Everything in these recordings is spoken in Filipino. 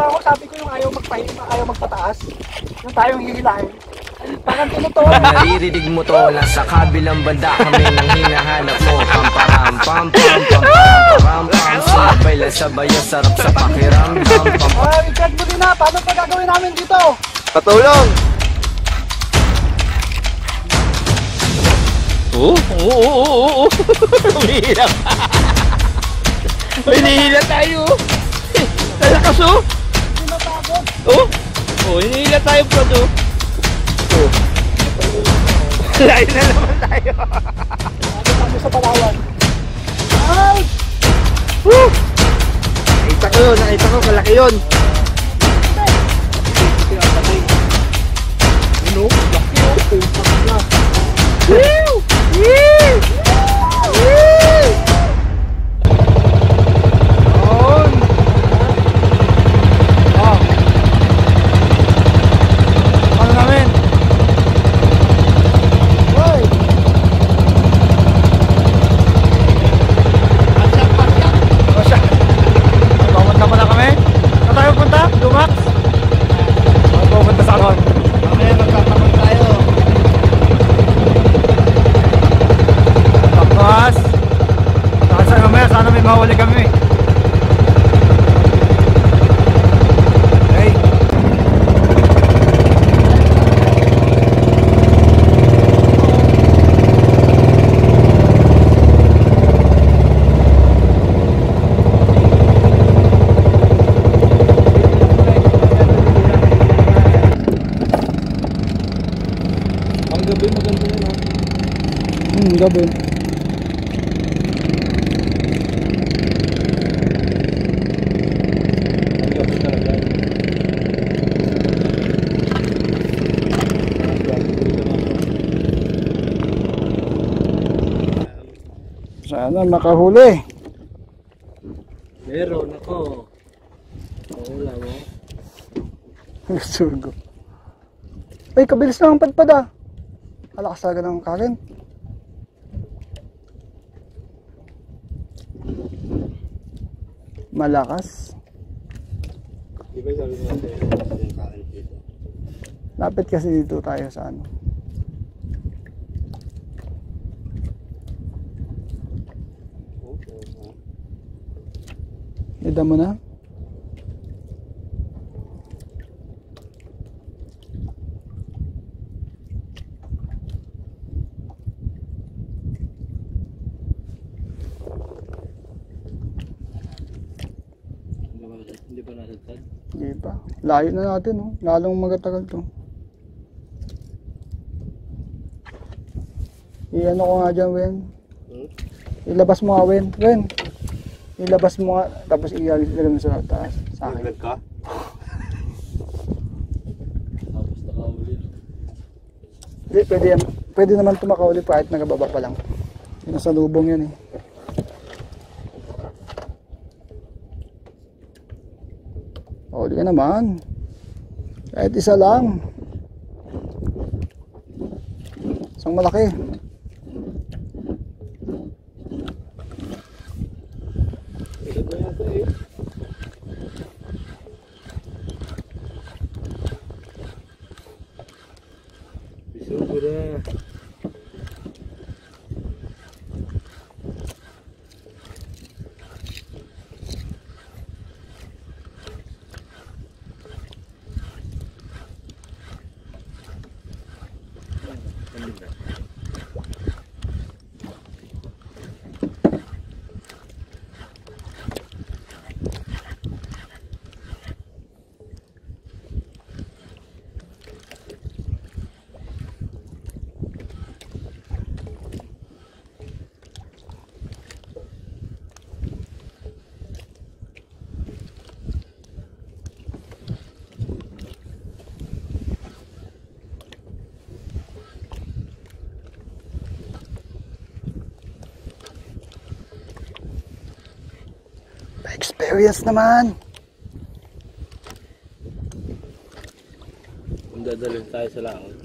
ako, sabi ko yung ayaw magpahinga, ayaw magpataas. Yung tayong hihilahin. Parang tinutuwa. Naririnig mo to, nasa kabilang banda kami nang hinahanap mo. Pamparam, pam, pam, pam, pam, pam. Sumabay lang sabay, ang sarap sa pakiramdam. Richard mo din na, paano pa gagawin namin dito? Patulong! Oo. Humihila. Hinihila tayo. Nalakas oh. Hindi napagod. Oh, hinihila tayo bro. Layo na naman tayo. Ano kami sa Palawan? Ay! Woo! Nakita ko, kalaki yun. Ano? Laki o. Pumpak na. Woo! Yee! Yee! On! Oh. Ano namin? Hoy! Pasya. Pupunta pa na kami? Saan tayo punta? Dumax? Pupunta sa Ron. Mamaya magtatakot tayo. Tapos saan mamaya? Sana may mahuli kami. Hey. Ang gabi maganda yun, ha? Gabi. Ang gabi talaga. Sana makahuli. Meron ako. Wala mo. Sugo. Ay, kabilis na ang padpad ah. Alakas talaga ng kanin. Malakas. Di ba sabi mo natin yung kain dito? Lapit kasi dito tayo sa ano. Ida mo na? Hindi ba nasagtad? Hindi pa. Layo na natin, oh. Lalong magatagal to. I-ano ko nga dyan, Wen. Ilabas mo nga, Wen. Wen. Ilabas mo nga, tapos ilagay mo sa taas. Sa akin. Naglag ka? Tapos nakahuli. Hindi, pwede naman tumakauli kahit nagababa pa lang. Nasa lubong yan eh. Huli ka naman. Kahit isa lang. Isang malaki. Ilan na yata eh. Bisugo na. Experience naman. Kung dadalhin tayo sa laot.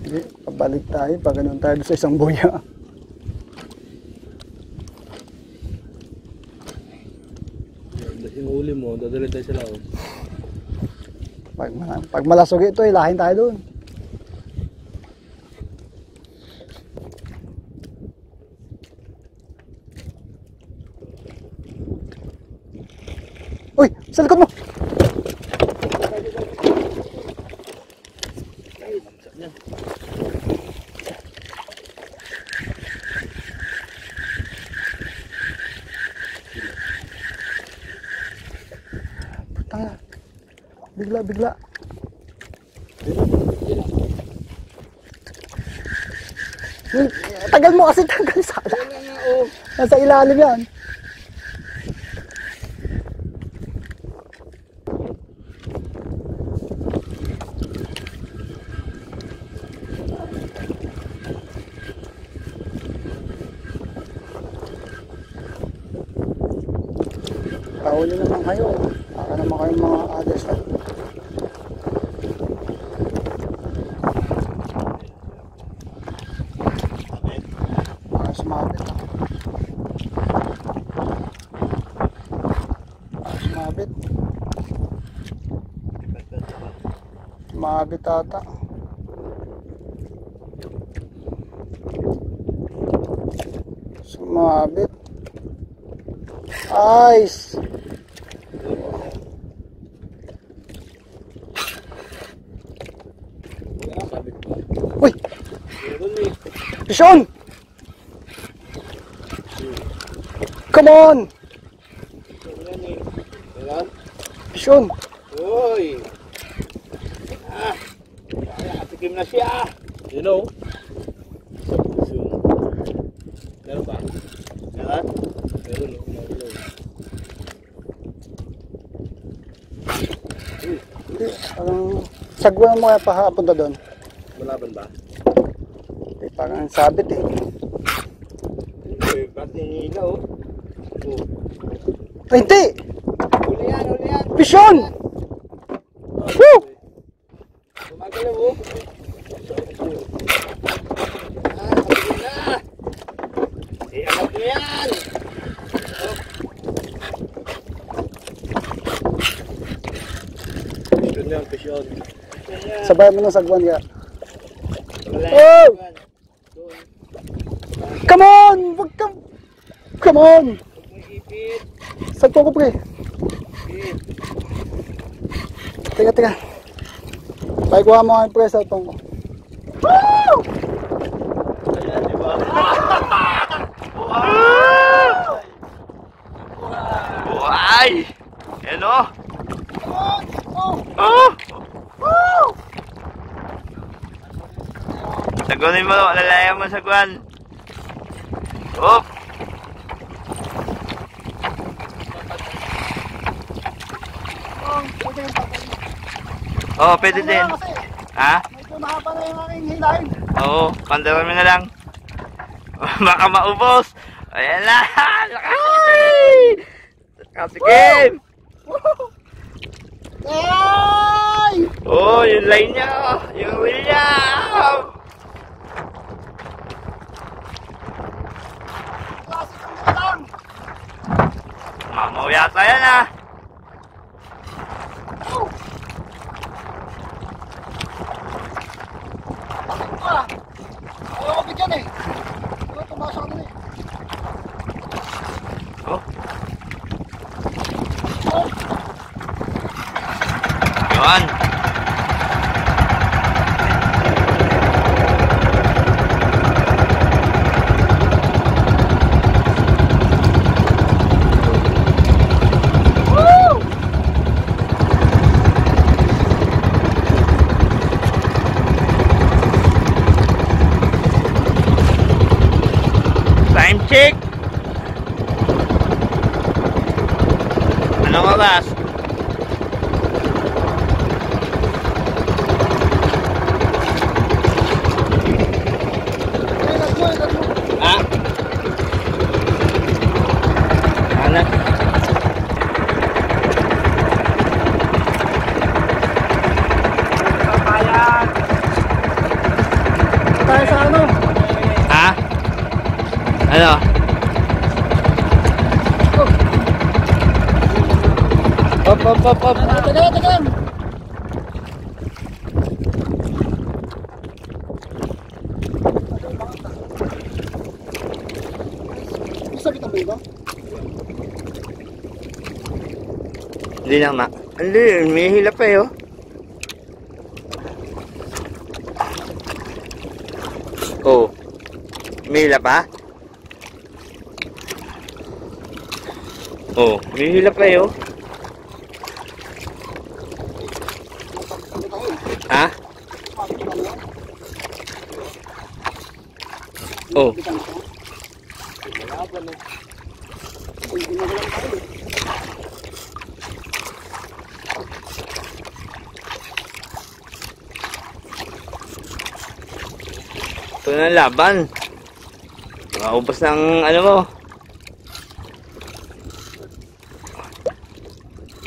Hindi, pabalik tayo. Pag ganun tayo sa isang buya. yung uli mo, dadalhin tayo sa laon. Pag malasog ito, ilahin tayo doon. Uy! Sa likod mo! Tanga. Bigla. Tagal mo kasi, tagal sana. Nasa ilalim yan. Kahuli naman kayo. Baka naman kayong mga others na. Baka sumabit ah. Baka sumabit. Sumabit ata. Sumabit. Ice. Uy! Sean! Come on! Sean! Uy! Tikim na siya! You know? Sa puso. Meron ba? Meron? Meron, no? Parang sagwan mo kaya pahapunta doon. Malaban ba? Parang sabit eh. Ba't ninilaw? Ay, hindi! Uli yan! Sean! Woo! Gumagalaw mo! Iangat mo yan! Yun yan, Sean. Sabay mo ng sagwan ka. Wala. Oh! Come on! Wag ka! Come on! Sagpo ko pre. Teka. Paikuha mo ang pre sa tong ko. Woo! Ayan, di ba? Buhay! Ano? Sagunin mo, lalayan mo sagwan. Op! Oh, pwede din. Ha? Medyo mahaba na yung aking hilahin. Oo, pandarami na lang. Baka maubos. Ayan na! Lakay! Katikim! Ay! Oh, yung line niya! Yung William! Klase kang lang! Mamaw yata yan ah! Bakit pa? Ayaw ko bigyan eh. Tumasa ka na eh. Oh. Yun! Time check! Anong oras? Ha? Ano? Tayo sa ano? Ha? Ano? Up, up, up, up. Tagal. Sabi ka ba ito? Hindi na ma. Hindi, may hila pa eh, oh. Oh. May hila pa? Oh, may hila pa eh, oh. Ha? Oh. Ito na laban. Maubos ng ano mo.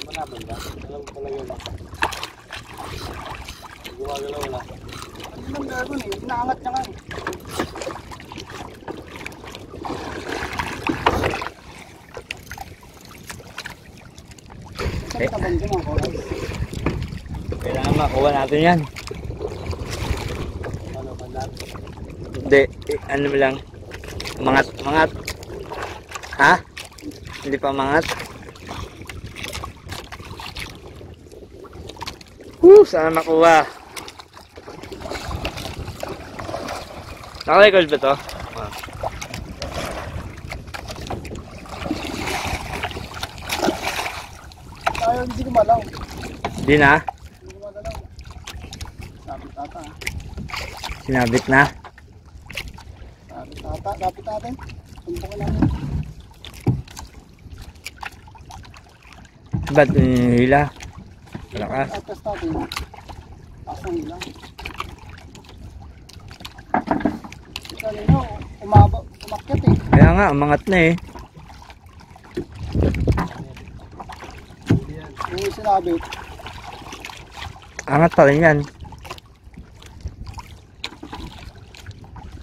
Manaban ba? Alam ko talaga yun. Gumagalaw na. Ano nang gagawin eh? Inaangat niya nga eh. Sabi ka ba dyan ako? Kailangan makuha natin yan. Ano, pandan? Hindi, ano mo lang. Mangat, mangat. Ha? Hindi pa mangat. Sana makuha. Naka-record ba to? Ah. Tayo hindi gumalaw. Hindi na? Hindi gumagalaw. Sabi tata. Sinabit na? Sabi tata. Dapat natin. Tumpukin natin. Ba't hila? Malakas. Atas natin. Pasang hila. Kanina, umakyat eh. Kaya nga, umangat na eh. Yung sinabi, Angat pa rin yan.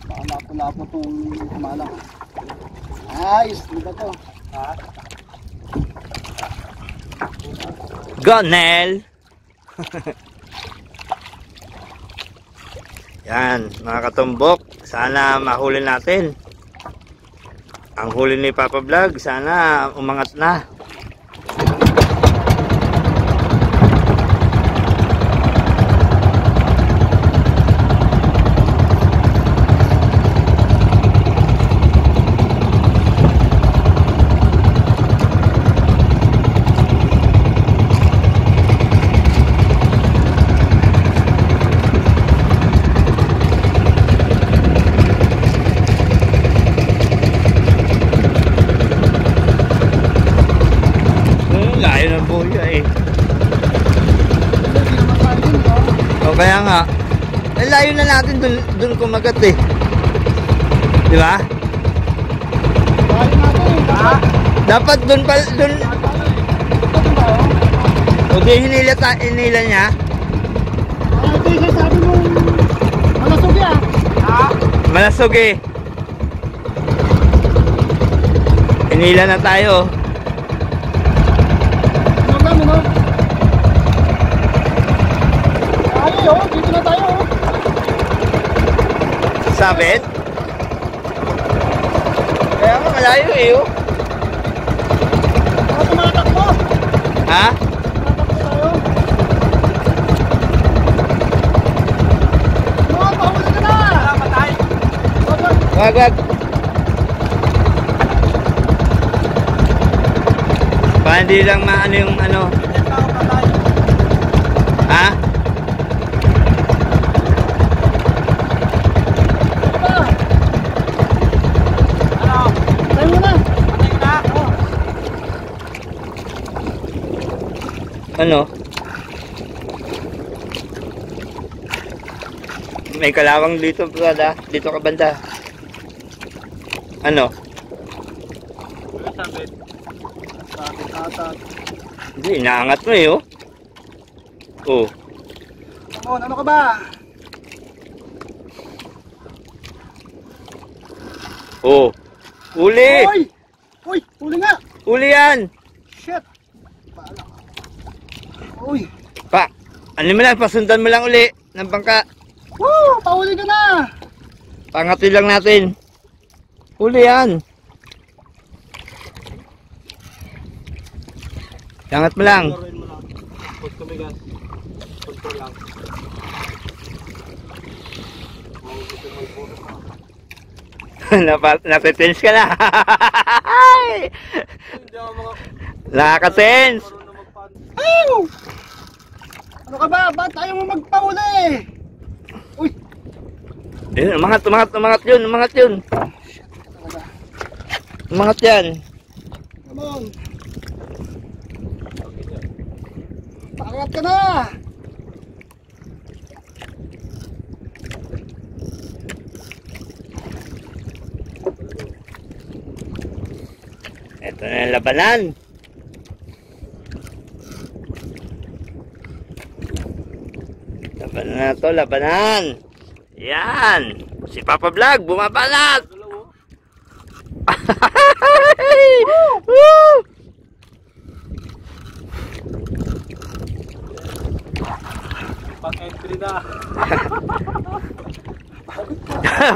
baka lapo-lapo itong kumalang. Ayos, di ba to? Ha? Go, Nel! Yan, mga katumbok. Sana mahuli natin. Ang huli ni Papa Vlog, sana umangat na. Layo ng buya eh. Hindi naman tayo din, no? O kaya nga, layo na natin dun kumagat eh. Di ba? Tayo natin eh. Dapat dun pa, dun. Ito tayo. O di hinila niya. Ito yung sabi mo, malasog yan. Malasog eh. Hinila na tayo. Minog. Ay, oh, dito na tayo. Sabit? Kaya nga malayo eh oh. Baka tumatakbo. Ha? Tumatakbo tayo. Mga pahuli ka na. Patay. Wag. Baka hindi lang maano yung ano. Ha? Tayo muna. Ano? May kalawang dito, brada. Dito ka banda. Ano? Tatat. Hindi, inaangat mo eh oh. Oh. Ano ka ba? Oh. Uli! Hoy! Hoy! Huli nga! Uli yan! Shit! Baala ka. Uy. Ano mo lang, pasundan mo lang uli ng bangka. Woo! Pahuli ka na! Pangatin lang natin. Huli yan. Angat mo lang. Laruin mo lang. Pag tumigas. Control lang. Nape-tense ka na. Hindi ako mga Nakaka-tense. marunong magpan. Ayaw! Ano ka ba? Ba't ayaw mo magpahuli? Uy! Ayun, umangat yun. Umangat yan. Come on! Paangat ka na! Ito na yung labanan. Labanan na to, labanan. Yan. Si Papa Vlog, bumabanat. Woo! Pang-entry na.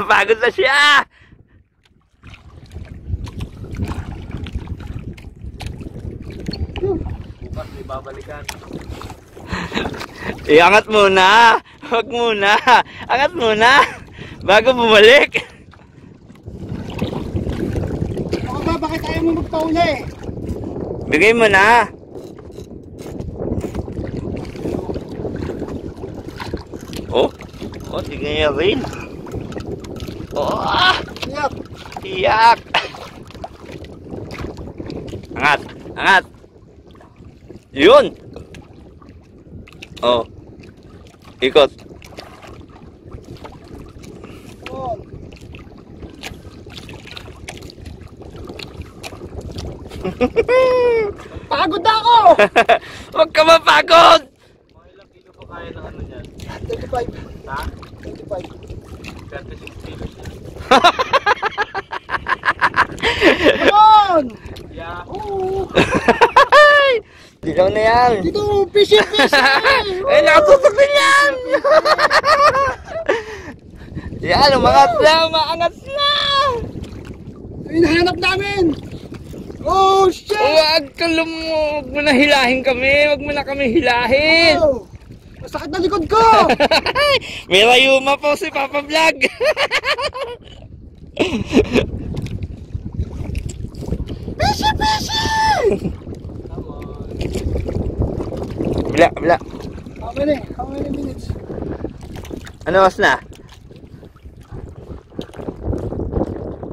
Pagod na siya. Bukas may babalikan. Iangat muna. Huwag muna. Angat muna. Bago bumalik. Ano ka ba? Bakit ayaw mo magpahuli? Bigay mo na. Oh. Oh, tingnan niya rin. Oh, Yap! iyak. Angat. Angat. Yun. Oh. Ikot. On! Pagod na ako! Huwag ka mapagod. Mga ilang kilo pa kaya ng ano niyan? 25. Ha? 25. 36 kilos yan. Come on! Yeah. Oo! Dilaw na yan. Dito! Fishy! Ay, nakatutok din yan. Yan, umangat na, umaangat na. Hinahanap namin! Oh, shit! Huwag mo na hilahin kami. Huwag mo na kami hilahin. Oh, masakit na likod ko! May rayuma po si Papa Vlog. Fishy! Fishy! Bila. How many minutes? Ano was na?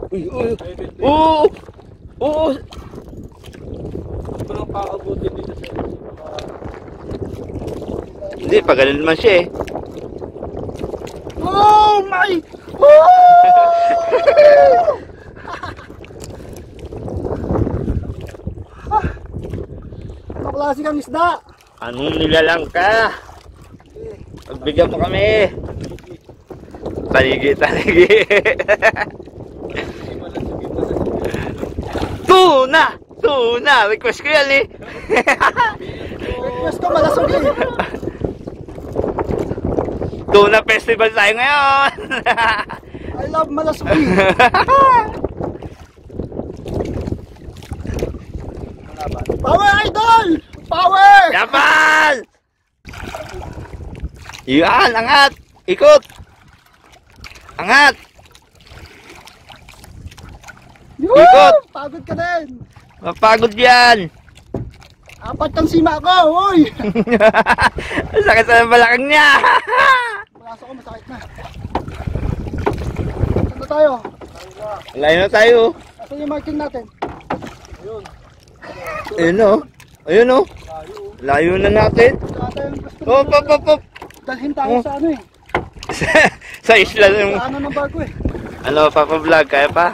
Uy. Oo. Oo. Ito lang kakabuti dito sa Hindi, pa ganun naman siya eh. Oh my! Ano klase kang isda? Anong nilalang ka? Pagbigyan mo kami. Taligi. Tuna! Request ko yan eh. Request ko malasog eh. Tuna festival tayo ngayon. I love malasog eh. Power idol! Power! Yapan! Yan, angat! Ikot! Angat! Yoo! Ikot! Pagod ka din! Mapagod yan! 4 kang sima ko, uy! Sakit sa balakang niya! Braso ko masakit na. Saan na tayo? Layo na tayo. Saan yung marking natin? Ayun o. Layo na natin. Saan tayo yung gusto Oh, pop. dalhin tayo sa ano eh. Sa isla yung... Sa ano ng barko eh. Ano, Papa Vlog, kaya pa?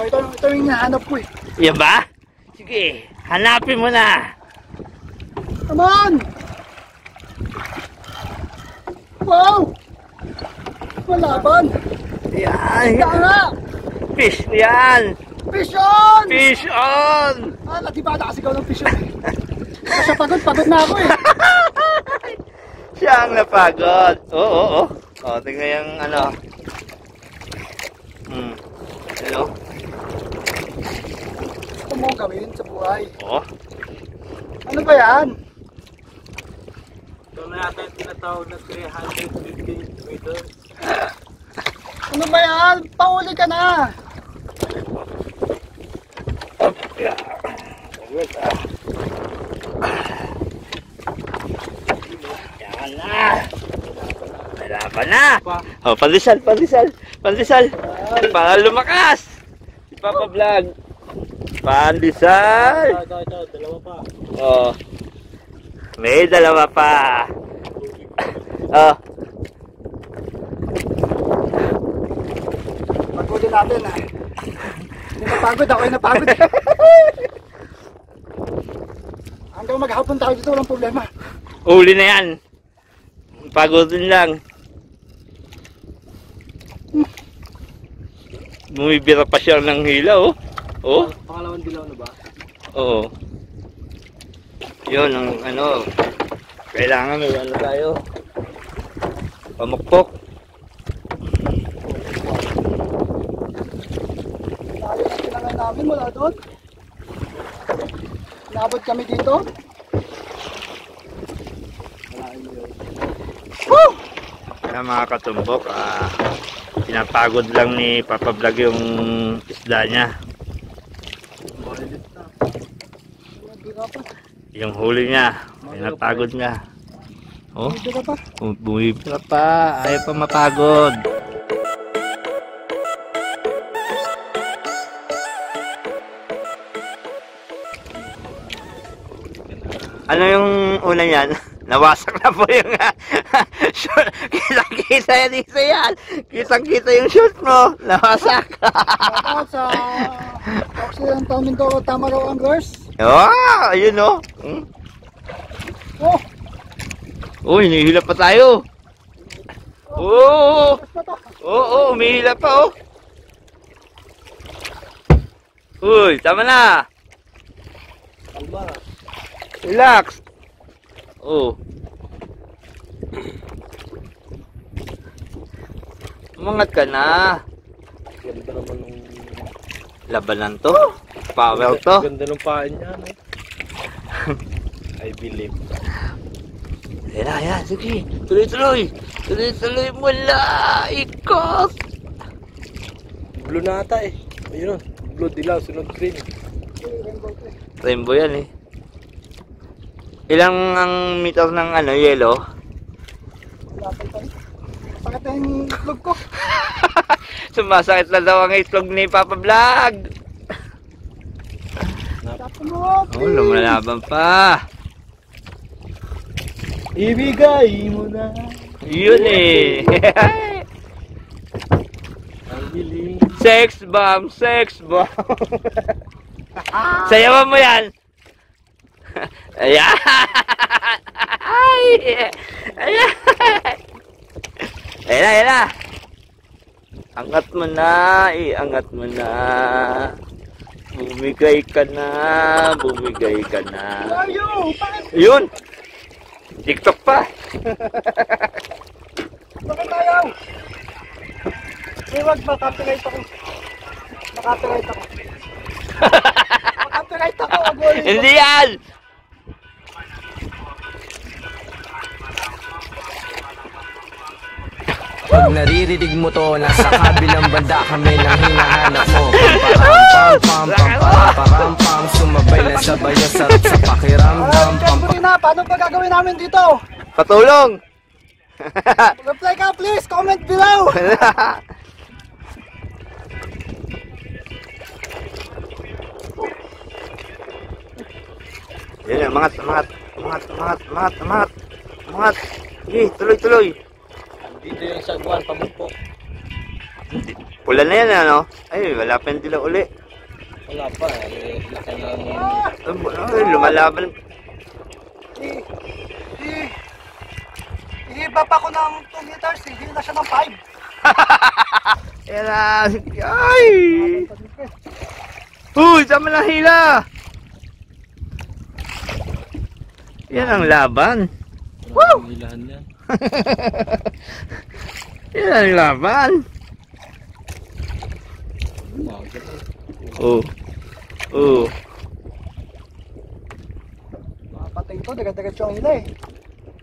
Ito yung hinahanap ko eh. Yan ba? Sige, hanapin mo na. Come on! Wow! Malaban! Yan. Tara! Fish yan. Fish on! Fish on! Di ba nakasigaw ng fish on? Kasi pagod na ako eh. Siya ang napagod. Oo. O, tingnan yung ano. Ano? Gusto mo gawin sa buhay. Oo. Ano ba yan? Ito na yata yung tinatawag na 350 meters. Ano ba yan? Pauli ka na! Yan na! Malaban na! O, pandesal! Para lumakas! Papa Vlog! Pandesal! Ito, dalawa pa. Oh. May dalawa pa. Oh. Pagodin natin ah. Hindi napagod, ako ay napagod. Hanggang maghapon tayo dito, walang problema. Uli na yan. Pagod din lang. Bumibira pa siya ng hila, oh. Oh. Pangalawang dilaw na ba? Oo. Yun ang ano. Kailangan may ano tayo. Pamukpok. Layo na tinangay namin mula doon. Inabot kami dito. Woo! Kaya mga katumbok, pinapagod lang ni Papa Vlog yung isda niya. Yung huli niya, pinapagod niya. Oh, Dito ka pa. bumibira pa, ayaw pa mapagod. Ano yung una niyan? Nawasak na po yung kitang-kita yan, isa yan. Kitang-kita yung shoot mo. Nawasak. Shoutout sa Occidental Mindoro Tamaraw Anglers. Oh, ayun oh. Oh, Oh, hinihila pa tayo. Oo. Oo, umihila pa oh. Uy, tama na. Kalma. Relax. Oh. Umangat ka na. Ganda naman ng... Labanan to. Power to. Ganda ng pain niya, no? I believe. Ayan, sige. Tuloy-tuloy. Tuloy-tuloy mo lang. Ikot. Blue na ata eh. Ayun, blue dilaw, sunod green. Rainbow yan eh. Ilang ang meter ng ano, yellow? sakit na yung itlog ko. Sumasakit na daw ang itlog ni Papa Vlog. Tapos mo, Oh, lumalaban pa. Ibigay mo na. Yun eh. Ang biling. Sex bomb, sex bomb. Sayawan mo yan. Ayan. Ayan. Ayan na. Angat mo na, iangat mo na. Bumigay ka na, bumigay ka na. Layo! Bakit? Yun. TikTok pa. Bakit ayaw? Wag, makapiright ako. Makapiright ako. Makapiright ako, agol. Hindi yan. Pag naririnig mo to, nasa kabilang banda kami nang hinahanap mo. Pam-pam-pam-pam-pam-pam-pam, sumabay na sabay ang sarap sa pakiramdam. Siyempre na, paano pa gagawin namin dito? Patulong. Reply ka please, comment below. Yan, mangat. Sige, tuloy. Dito yung sagwan, pamukpok. Pula na yan, ano? Ay, wala pa yung dilaw uli. Wala pa eh. Laki ng... Ay, lumalaban. Ihiba pa ko ng 2 meters, hindi na siya ng 5. Yan na. Ay! Uy, sama ng hila! Yan ang laban. Woo! Hilahan yan. Yan ang laban. Oh. Oh. Makapatay ito, dagat-dagat yung hila eh.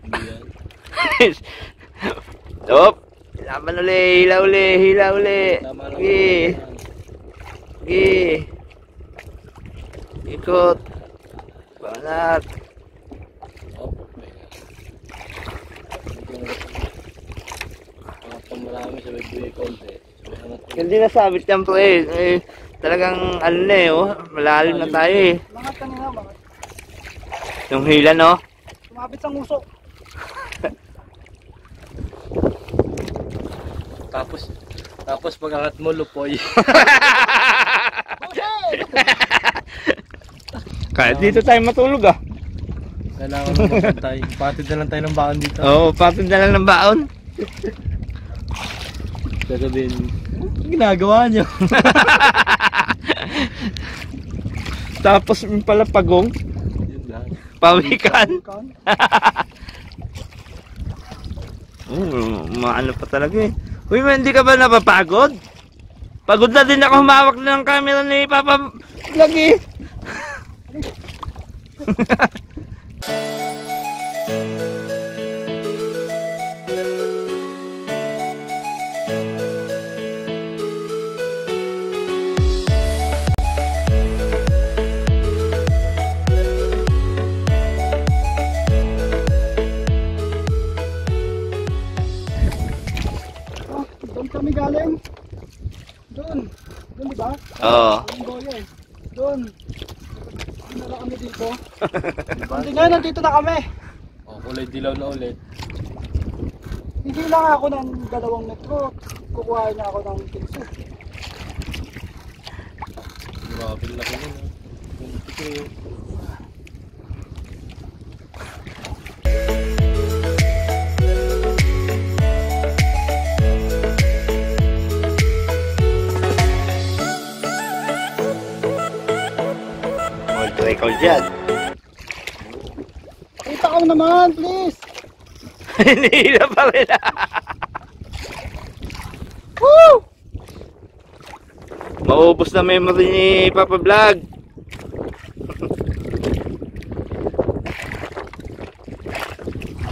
Hindi yan. Stop. Laban uli, hila uli, hila uli. Tama lang. Sige. Sige. Ikot. Banat. Oh, pang marami sa bibigay konti. Hindi nasabit yan po eh. Talagang ano na eh, oh. Malalim na tayo eh. Mangat kanina, mangat. Yung hila no? Sumabit sa nguso. Tapos pag-angat mo, lupoy. Kaya dito tayo matulog ah. Kailangan mo magpantay. Patid na lang tayo ng baon dito. Oo, patid na lang ng baon. Sasabihin, ginagawa nyo. Tapos yung pala pagong, Yun lang. pawikan. Kan. Maano pa talaga eh. Uy, hindi ka ba napapagod? Pagod na din ako humawak ng camera ni Papa Vlog eh. Doon kami galing. Doon. Doon diba? Oo. Doon boya eh. Doon. Doon na kami dito. Hindi ngayon, nandito na kami. Oh, kulay dilaw na ulit. Hindi lang ako ng 2 metro. Kukuha na ako ng 15. Grabe laki nun. Ito. World record dyan. Kita ko naman, please. Hinihila pa rin. Woo! Maubos na memory ni Papa Vlog.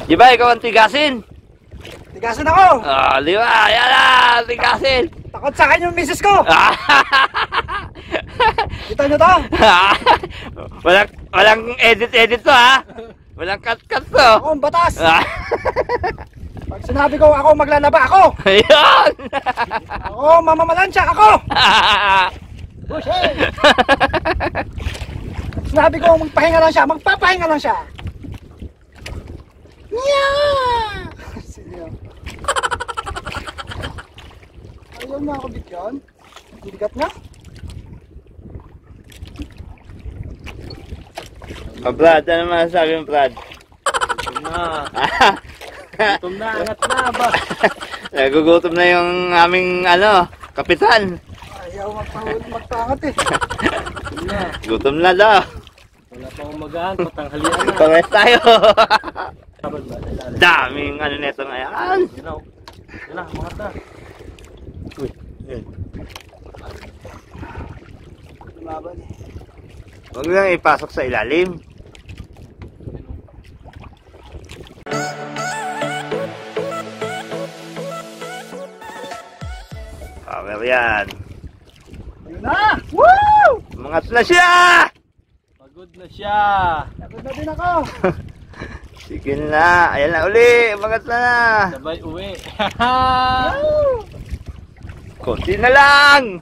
Di ba ikaw ang tigasin? Tigasan ako. Ah, di ba? Yan na, tigasin. Takot sa akin yung misis ko. Kita nyo to? walang edit to ha. Walang cut to. Ako ang batas. Ah. Pag sinabi ko ako maglalaba ako. Ayun. Ako mamamalansya ako. Bushay. Sinabi ko magpahinga lang siya, magpapahinga lang siya. Yeah! Sige. Ayaw na ako bigyan. Bigat na. Brad, ano masasabi mo, Brad? Gutom na. Gutom na, angat na ba? Nagugutom na yung aming kapitan. Ayaw magpangat eh. Gutom na. Gutom na daw. Wala pang umagaan, patanghalian na. Pangres tayo. Sabad ba? Dali. Daming neto na yan. Yun na. Yun na, mga ta. Uy, yun. Laban eh. Huwag lang ipasok sa ilalim. Power yan. Yun na! Woo! Umangat na siya! Pagod na siya. Pagod na din ako. Sige na. Ayan na uli. Umangat na. Sabay uwi. Konti na lang.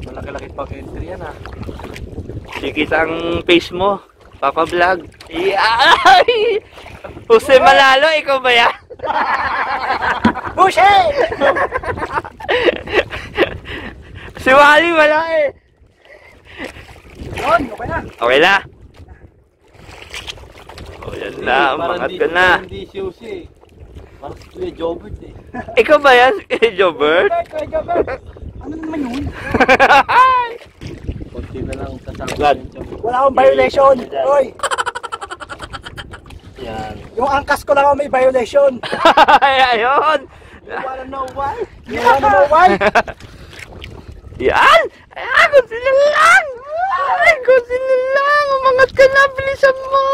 Malaki-laki pang entry yan ah. Sikita ang face mo. Papa Vlog. Ay! Jose Malalo, ikaw ba yan? Bushay! Si Wally wala eh. Yun, okay na. Okay na. O yan na, umangat ka na. Hindi si Jose. Parang si Kuya Jobert eh. Ikaw ba yan, Jobert? Kuya Jobert. Ano naman yun? Konti na lang kasama. Vlad. Wala akong violation. Oy, Yan. yung angkas ko lang ang may violation. Ayun. You wanna know why? You wanna know why? Yan. Ayan, kunti na lang. Ay, kunti na lang. Umangat ka na, bilisan mo.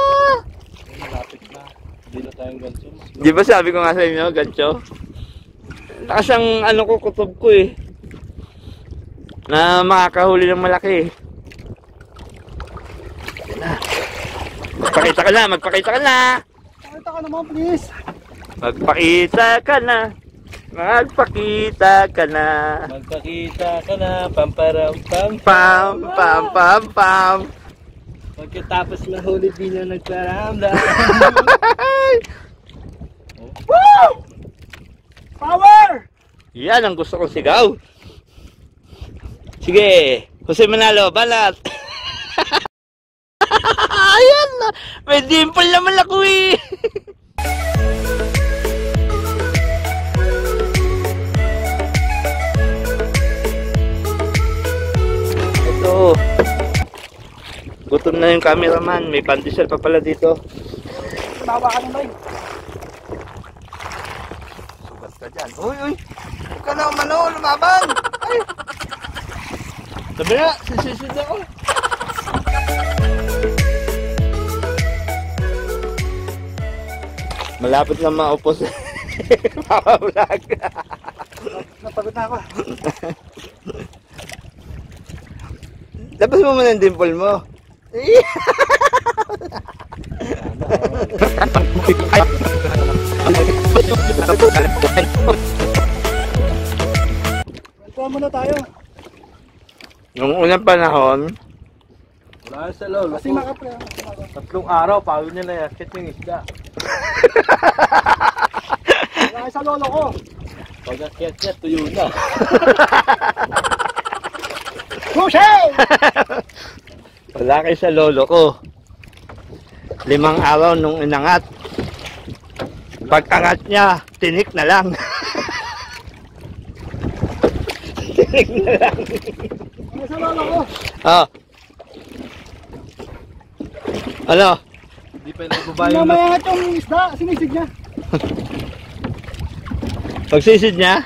Malapit na. Hindi na tayong ganso. Di ba sabi ko nga sa inyo, gancho? Lakas ang ano ko, kutob ko eh. Na makakahuli ng malaki. Yan na. Magpakita ka na, magpakita ka na. Pakita ka naman, please. Magpakita ka na. Magpakita ka na. Magpakita ka na, pamparam pam. Pam, pam, pam, pam. Pagkatapos mahuli di na nagparamdam. Woo! Power! Yan ang gusto kong sigaw. Sige, Jose Manalo, balat. Ayan na, may dimple naman ako eh. Ito. Gutom na yung cameraman, may pandesal pa pala dito. Tumawa ka naman. Sugat ka dyan. Uy, uy. Huwag ka na umano, lumaban. Ay. Sabi na, sisisid ako. Malapit na maupos. Papa vlog. Napagod na ako. Labas mo muna ang dimple mo. Kwentuhan muna tayo. Nung unang panahon, Wala sa lolo. Kasi makapre. 3 araw, pawin niya na yakit yung isda. Wala sa lolo ko. Pag akyat niya, tuyo na. Sushi! wala kayo sa lolo ko. 5 araw nung inangat. Pag-angat niya, tinik na lang. tinik na lang. Wala sa lolo ko. Oh. Ano? Hindi pa nagbabayo na. Mamayat yung isda. Sinisig niya. Pagsisid niya,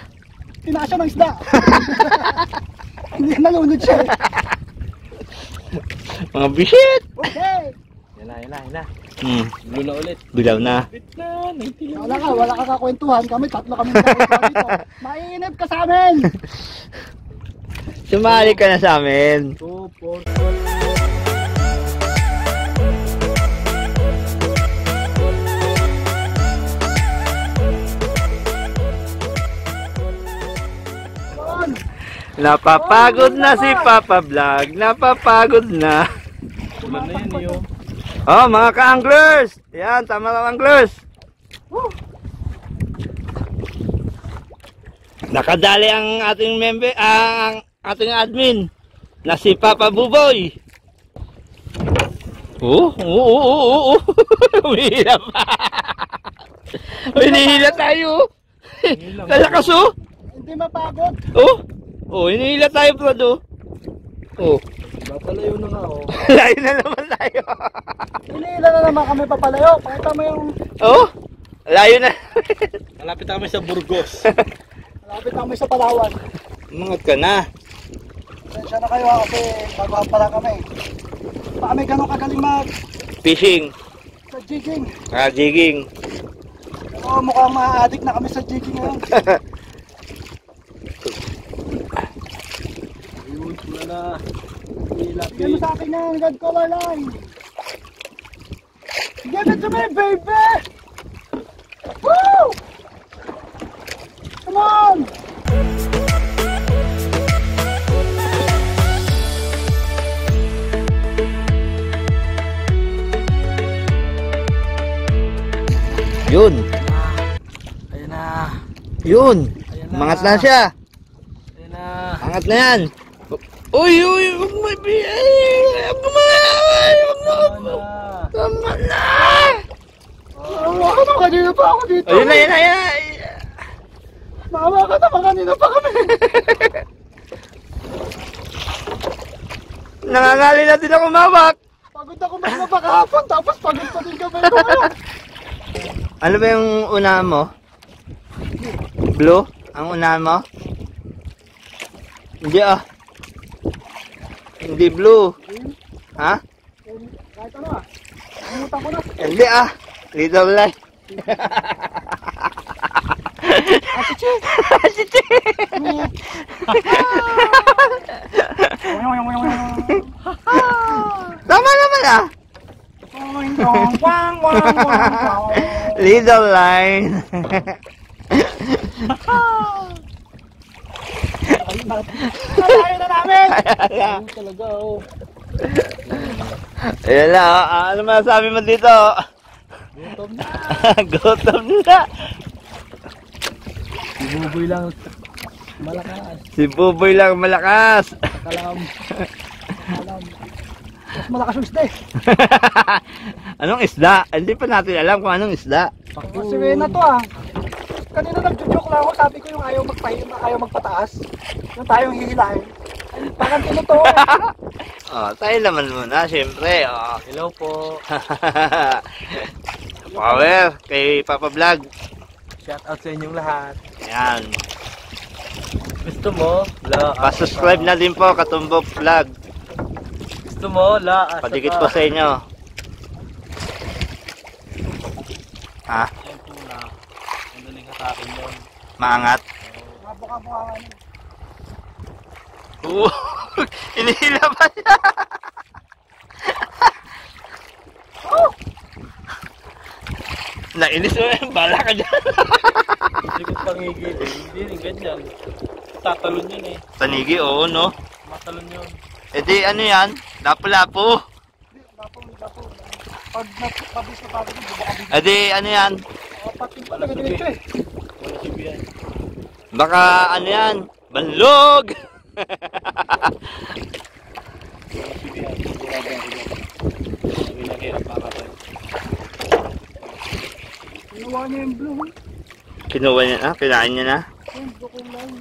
Tinaas siya ng isda. Hindi nalunod siya. mga bisit. Okay. Yan na. Hmm, Blue na ulit. bilaw na. Wala ka kakwentuhan. Kami, 3 kami kakwentuhan dito. Mainip ka sa amin. Sumali ka na sa amin. 2, 4, Napapagod na si Papa Vlog. Napapagod na. ulan na yan yun. Oh, mga ka-anglers. Yan, tama lang anglers. Nakadali ang ating member, ang ating admin na si Papa Buboy. Humihila pa. Hinihila tayo. Kalakas oh. Hindi mapagod. Oh, hinihila tayo bro do. Oh. Papalayo na nga ako. Layo na naman tayo. Hinihila na naman kami papalayo. Pakita mo yung Oh, layo na. Malapit kami sa Burgos. malapit kami sa Palawan. Umangat ka na. Sensya na kayo kasi baguhan pa lang kami. Pa kami ganun kagaling mag Fishing. sa jigging. Jigging. Pero mukhang ma-addict na kami sa jigging ngayon. Ayun, wala na. Bigyan mo sa akin yung red color line. Give it to me, baby! Woo! Come on! Yun. Ayan na. Yun. Ayan na. Mangat na siya. Ayan na. Angat na yan. Uy, huwag mo huwag mo tama na. Maawa ka naman, kanina pa ako dito. Ayun na. Maawa ka naman, kanina pa kami. Nangangali na din ako mawak. Pagod ako magbaba kahapon, tapos pagod pa din kamay ko ngayon. Ano ba yung unahan mo? Blue? Ang unahan mo? Hindi ah. Hindi blue. Ha? Kahit ano ah. Nangutan ko na. Hindi ah. Little light. Asiche! Asiche! Tama naman ah. Little line. Ayaw na namin! Talaga oh. Ayan na. Ano masasabi mo dito? Gutom na. Gutom na. Si Buboy lang malakas. Si Buboy lang malakas. Kalam. Mas malakas yung isda eh. Anong isda? Hindi pa natin alam kung anong isda. Kasi na to ah. Kanina nagjo-joke lang ako, sabi ko yung ayaw magpahinga, ayaw magpataas. Yung tayong hihilahin. Ay, parang to eh. Oh, tayo naman muna, syempre. Oh. Hello po. Power kay Papa Vlog. Shout out sa inyong lahat. Ayan. Gusto mo? La. Pa-subscribe na din po, Katumbok Vlog. Gusto mo? La. Padikit po sa inyo. Ha? Madaling hatakin yun. Maangat? Mabuka-buka niya. Oo. Inihila pa siya. Nainis mo yan. Bala ka dyan. Hindi ko pangigil. Hindi rin ganyan. Tatalon yun eh. Panigi, oo no. Matalon yun. E di ano yan? Lapu-lapu. Dapo. Pag napabis na pagod, buka-buka. E di ano yan? Pati pala diretso eh. Wala si Bian. Baka ano yan? Banlog! Wala si Bian. Sigurado ako yan. Nagilagay pa ka tayo. Kinuha niya yung blue. Kinuha niya na? Kinain niya na? Yung blue kong line.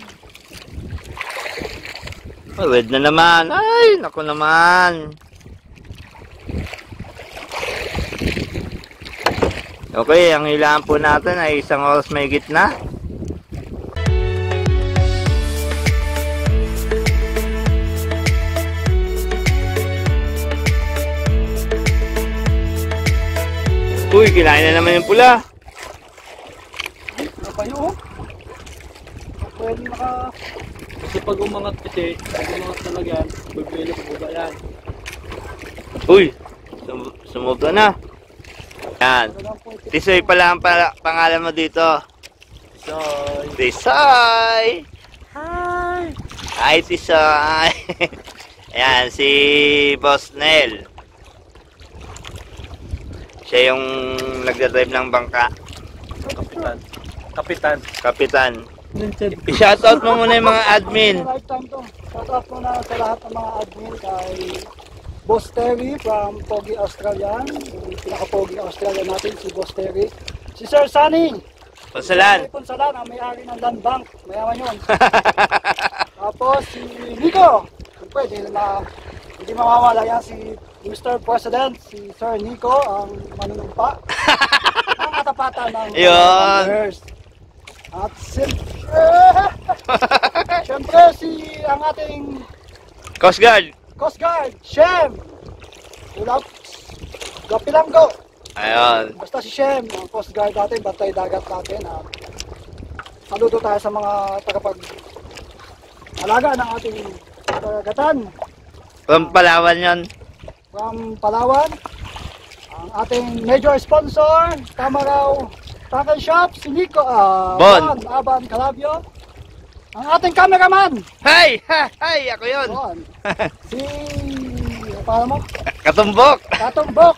Oh, red na naman. Ay, naku naman. Okay, ang hilaan po natin ay 1 oras may gitna. Uy, kinain na naman yung pula. Ano kayo oh? Pwede Kasi pag umangat kasi, pag umangat talaga yan, bibili ko ba yan? Uy, sumubra na. Yan. Tisoy pala ang pangalan mo dito. So, Tisoy! Hi! Hi, Tisoy! Ayan, si Boss Nel. Siya yung nagdadrive ng bangka. Kapitan. I-shoutout mo muna yung mga admin. Lifetime to. Shoutout muna sa lahat ng mga admin kay Boss Terry from Pogi Australian. Yung pinaka-Pogi Australian natin, si Boss Terry. Si Sir Sunny. Pasalan. Punsalan, ang may-ari ng land bank. Mayaman yun. Tapos si Nico. Siyempre, hindi mawawala yan si Mr. President, si Sir Nico, ang manunumpa. Ang katapatan ng Yun. members. At siyempre, ang ating Coast Guard. Coast Guard, Shem. Ulap, Gapilanggo. Ayun. Basta si Shem, ang Coast Guard natin, bantay dagat natin. Saludo tayo sa mga tagapag-alaga ng ating karagatan. From Palawan yun. From Palawan, ang ating major sponsor, Tamaraw Tackle Shop, si Nico, Bon. Aban Calabio. Ang ating cameraman, Hi! Hi! Ako yun. Bon. Si, paano mo? Katumbok. Katumbok.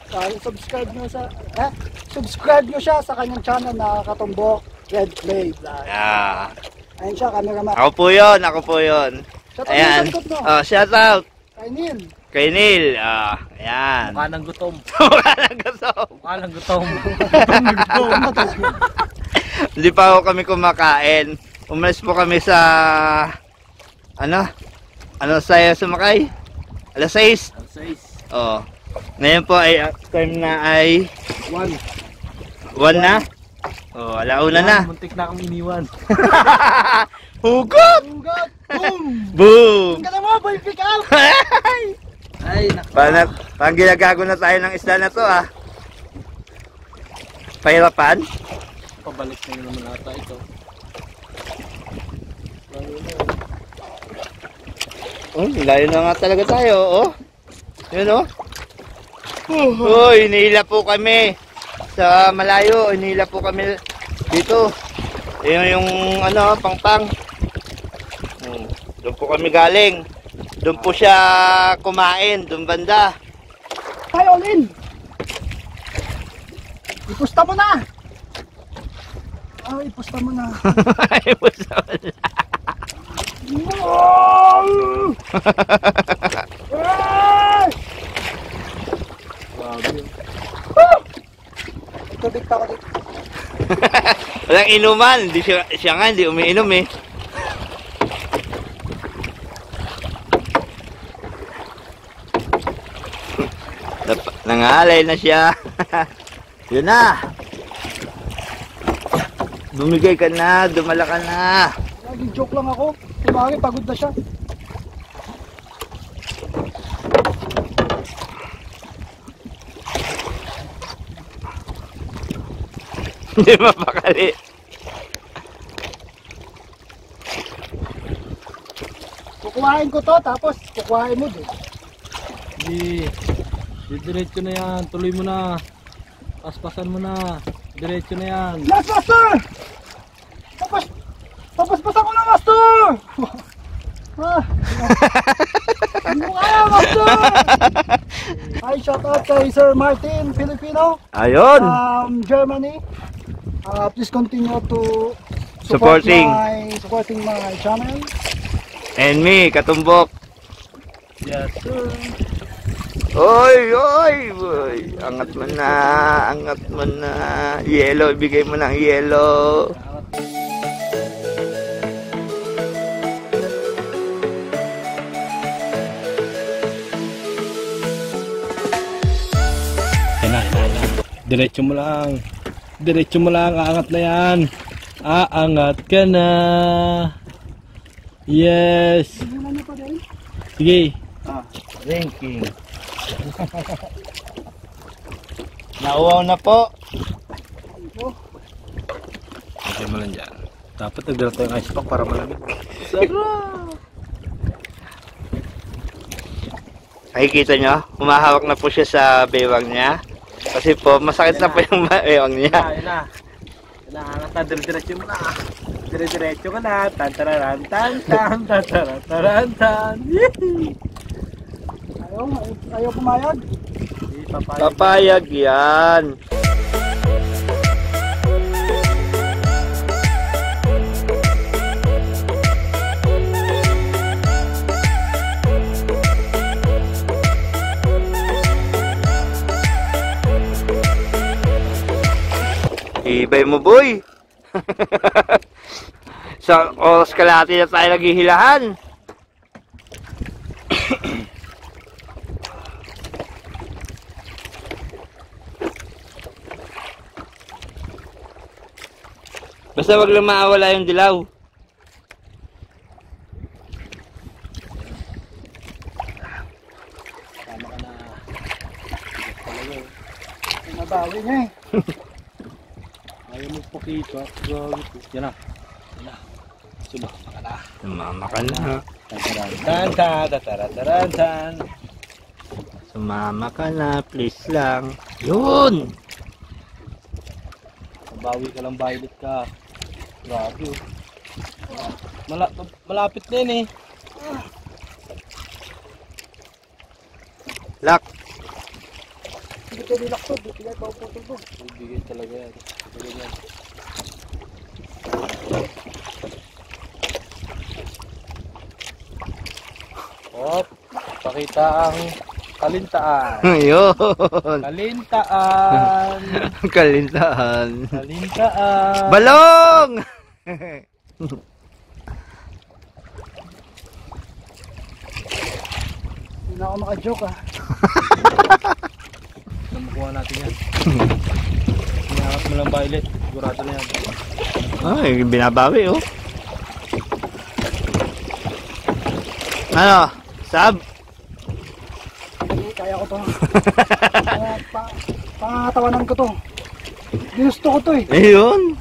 Subscribe nyo siya sa kanyang channel na Katumbok Red Clay Vlog. Yeah. Ayun siya, cameraman. Ako po yun. Shout out Ayan. yung sagot mo. Oh, shout out. Kay Neil. Kay Neil. Ayan. mukha ng gutom. Mukha ng gutom. Mukha ng gutom. Hindi pa ako kami kumakain. Umalis po kami sa ano saya sumakay? Alas 6. Ang size. Oh. Ngayon po ay time na ay 1. 1 na. Oh, alauna na. Muntik na akong iniwan. Hugot! Ugat! Boom! Boom! Ang ganda mo, boy, pick up! Ay, naku. Parang ginagago na tayo ng isda na to ah. Pahirapan? Pabalik na yun naman ata ito. Oh, layo na nga talaga tayo, oh. Yun, oh. Oh, inihila po kami. Sa malayo, inihila po kami dito. Yun yung, ano, pangpang. Doon po kami galing. Doon po siya kumain, doon banda. Tayo, Olin! Ipusta mo na! Ah, ipusta mo na. Ay, basta wala. Wow! Ay! Grabe. Tubig pa ako dito. Walang inuman. Siya nga, hindi umiinom eh. Nangalay na siya. Yun na. Bumigay ka na, dumala ka na. Laging joke lang ako. Kumari, pagod na siya. Hindi mapakali. Kukuhain ko to, tapos kukuhain mo din. Hindi. Diretso na yan. Tuloy mo na. Paspasan mo na. Diretso na yan. Yes, master! Tapos ko na, master! Ah, hindi mo kaya, master! Hi, shout out kay Sir Martin Filipino Ayun. from Germany. Please continue to support supporting my channel. And me, Katumbok. Yes, sir. Oy, oy, boy. Angat mo na, angat mo na. Yellow, ibigay mo ng yellow. Diretso mo lang. Diretso mo lang. Aangat na yan. Aangat ka na. Yes. Sige. Ranking. Nauwaw na po. Diyan mo lang dyan. Dapat nagdala tayo ng ice pack para malamig. Sarap! Nakikita nyo, humahawak na po siya sa bewang niya. Kasi po, masakit na po yung bewang niya. Ayun na. Angat na. Diretso mo na. Diretso ka na. Tantararan tan tan tantararan tan. Ayaw pumayag. Papayag yan. Ibay mo, boy. Sa oras kalahati na tayo naghihilahan. Basta wag lang maawala yung dilaw. Tama ka na. Nabawi niya eh. Ayaw mo pakita. Grabe. Yan na. Suba ka na. Sumama ka na. Tantararan tan tantararan tan. Sumama ka na, please lang. Yun! Bawi ka lang, violet ka. Grabe. Malapit na yun eh. Lock. Hindi ka nilakto, hindi ka pauputin ko. Bigyan talaga yan. Ganyan. Hop. Pakita ang kalintaan. Yun! Kalintaan. Kalintaan. Kalintaan. Balong! Hindi na ako maka-joke ah. Namukuha natin yan. Hinahanap mo lang violet. Sigurado na yan. Ay, binabawi oh. Ano? Sab? Hindi, kaya ko to. Pangatawanan ko to. Ginusto ko to eh. Ayun.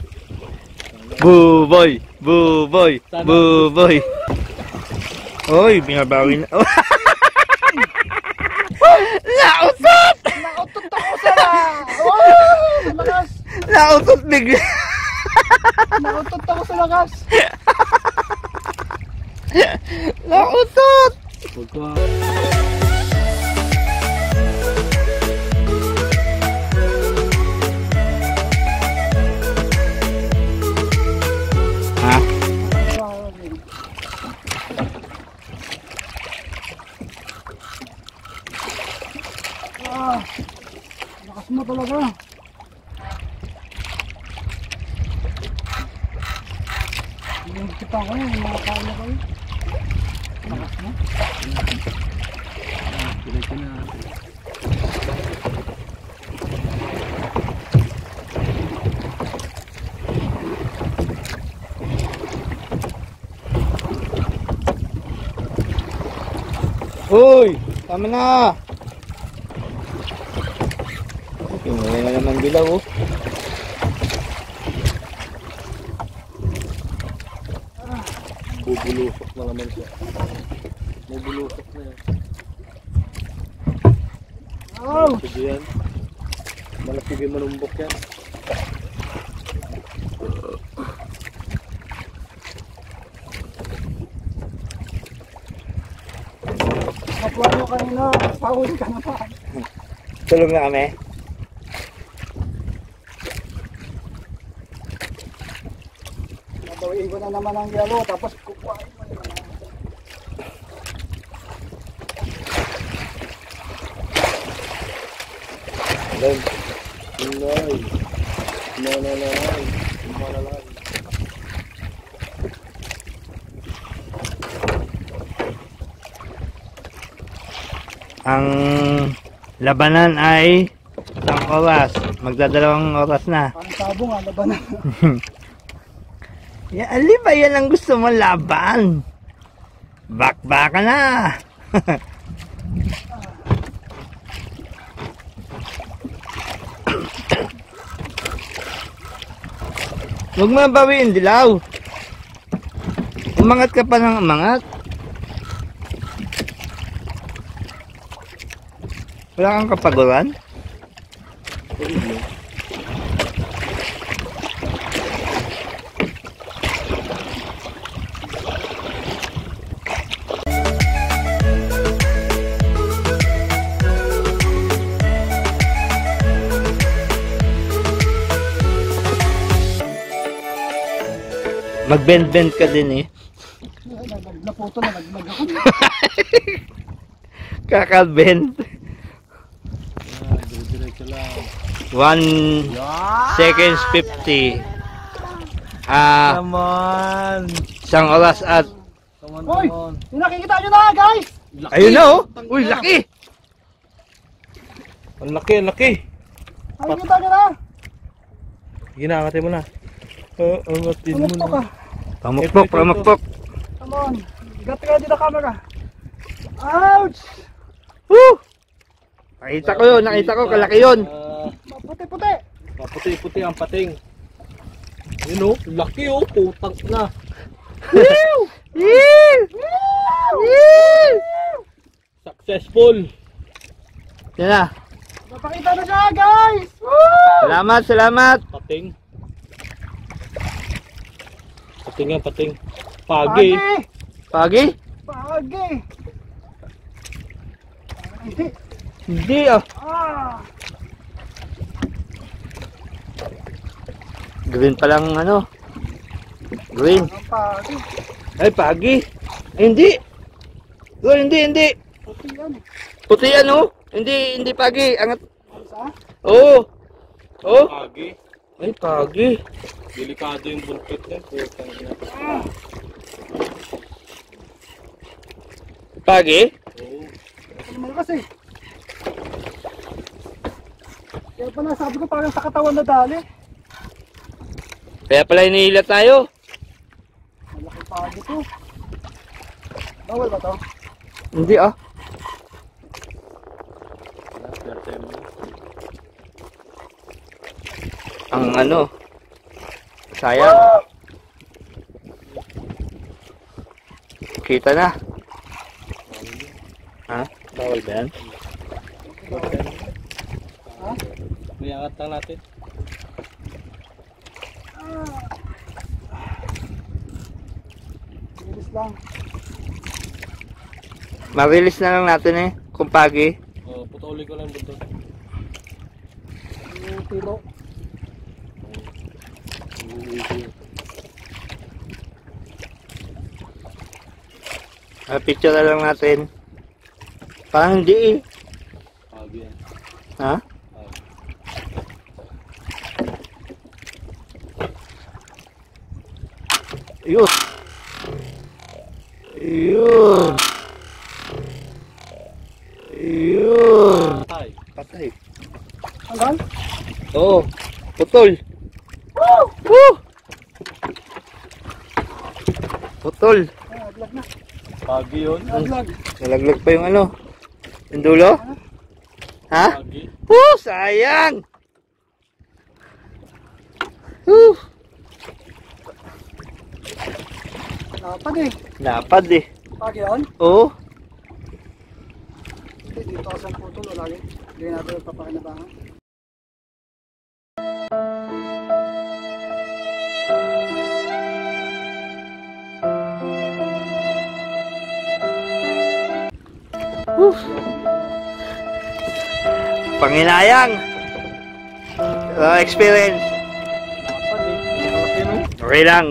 Buboy, buboy, buboy. Oy, binabawi na. Nautot! Nautot ako sana! Oh! Sa lakas! Nautot bigla. Nautot ako sa lakas! Nautot! Pagka... Ha? Ah! Lakas mo talaga! Yung kita ko yun, mga kaya kayo. Lakas mo? Diretso na. Hoy! Tama na! Pinuli na naman bilaw oh. Bubulusok na naman siya. Bubulusok na yan. Ouch! Sige yan. Malapig yung manumbok yan. Kapwa nyo kanina, pahuli ka naman. Tulong na kami. Nabawiin ko na naman ang yelo, tapos kukuhain mo na naman. Alam. Inay. Nananay. Manalay. Ang labanan ay isang oras. Magdadalawang oras na. Parang sabong ah, laban na. Ya, ali ba yan ang gusto mo laban? Bakbaka na. Huwag mo bawiin, dilaw. Umangat ka pa ng umangat. Wala kang kapaguran? Mag-bend-bend ka din eh. Naputo na, naglag ako. Kakabend. Diretso lang. 1 seconds 50. Come on. Isang oras at Come on, Hoy! come on. Yung nakikita nyo na guys! ayun na oh. Uy, laki. Ang laki, ang laki. Nakikita nyo na! Ginakatay mo na. Angatin mo Pumukpok na. ah! Pamukpok, pamukpok. Come on! Got ready the camera! Ouch! Woo! Nakita ko yun, nakita ko, kalaki yun. Puti-puti! Puti-puti ang pating. Yun oh, laki oh, putang na. Successful. Yan na. Napakita na siya guys! Woo! Salamat, salamat. Pating. Pating yan, pating. Pagi. Pagi? Pagi! Hindi! Hindi ah. Ah! Green pa lang ano. Green. Ang pagi! Ay, pagi. Ay, hindi. Oh, hindi, hindi. Puti yan eh. Puti ano? Hindi, hindi pagi. Angat. Isa? Oo. Oh. Pagi. Ay, pagi. Delikado yung buntot niya. Putang na. Pagi? Oo. kasi. Kaya pala sabi ko parang sa katawan na dali. Kaya pala hinihila tayo. Malaki pagi to. Bawal ba to? Hindi ah. Ang ano. Sayang. Kita na. Ha? Bawal ba yan? Ha? Iangat lang natin. Bilis lang. Mabilis na lang natin eh. Kung pagi. Putuli ko lang buntot. Yung tilo. Picture na lang natin. Parang hindi eh. Pagi yan. Ha? Yun. Yun. Yun. Patay. Patay. Hanggang? Oo. Putol. Woo! Woo! Putol. Ah, aglag na. Pagi yun. Aglag. Nalaglag pa yung ano. Yung dulo? Ha? Pagi. Woo! Sayang! Woo! Dapat eh. Lapad eh. Pagi yun. Oo. Hindi, dito ako sa putol. Lagi. Hindi natin papakinabangan. Panginayang. Experience. Dapat eh. Malaki no? Okay lang.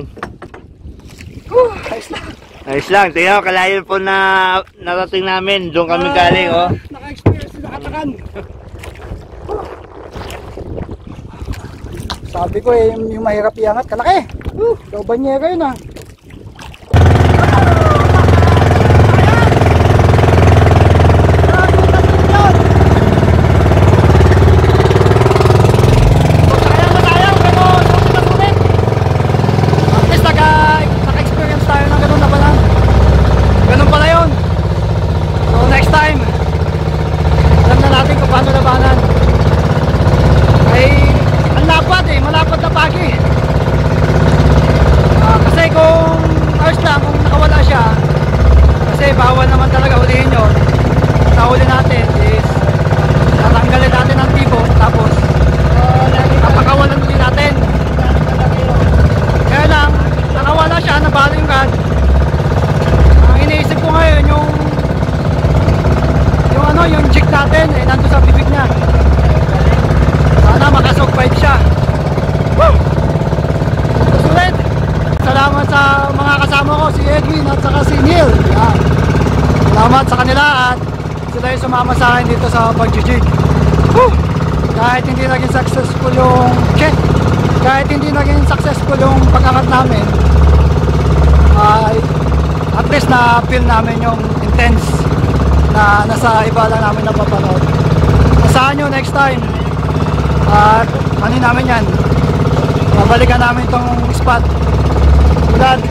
Ayos lang. Ayos lang. Tingnan mo, kalayo po na narating namin. Doon kami galing, oh. Naka-experience na katakan. Sabi ko eh, yung mahirap iangat, kalaki. Daw banyera yun ah. Bawal naman talaga hulihin yun. Nahuli natin is tatanggalin natin ang tipo tapos papakawalan ulit natin. Kaya lang nakawala siya, nabalo yung rod. Ang iniisip ko ngayon yung ano, yung jig natin eh nandun sa bibig niya. Sana makasurvive siya. Woo! Sulit! Salamat sa mga kasama ko, si Edwin at saka si Neil. Yan. Salamat sa kanila at sila yung sumama sa akin dito sa pagjijig. Kahit hindi naging successful yung pag-angat namin, ay at least na feel namin yung intense na nasa iba lang namin napapanood. Asahan nyo next time at namin yan, babalikan namin itong spot. Tulad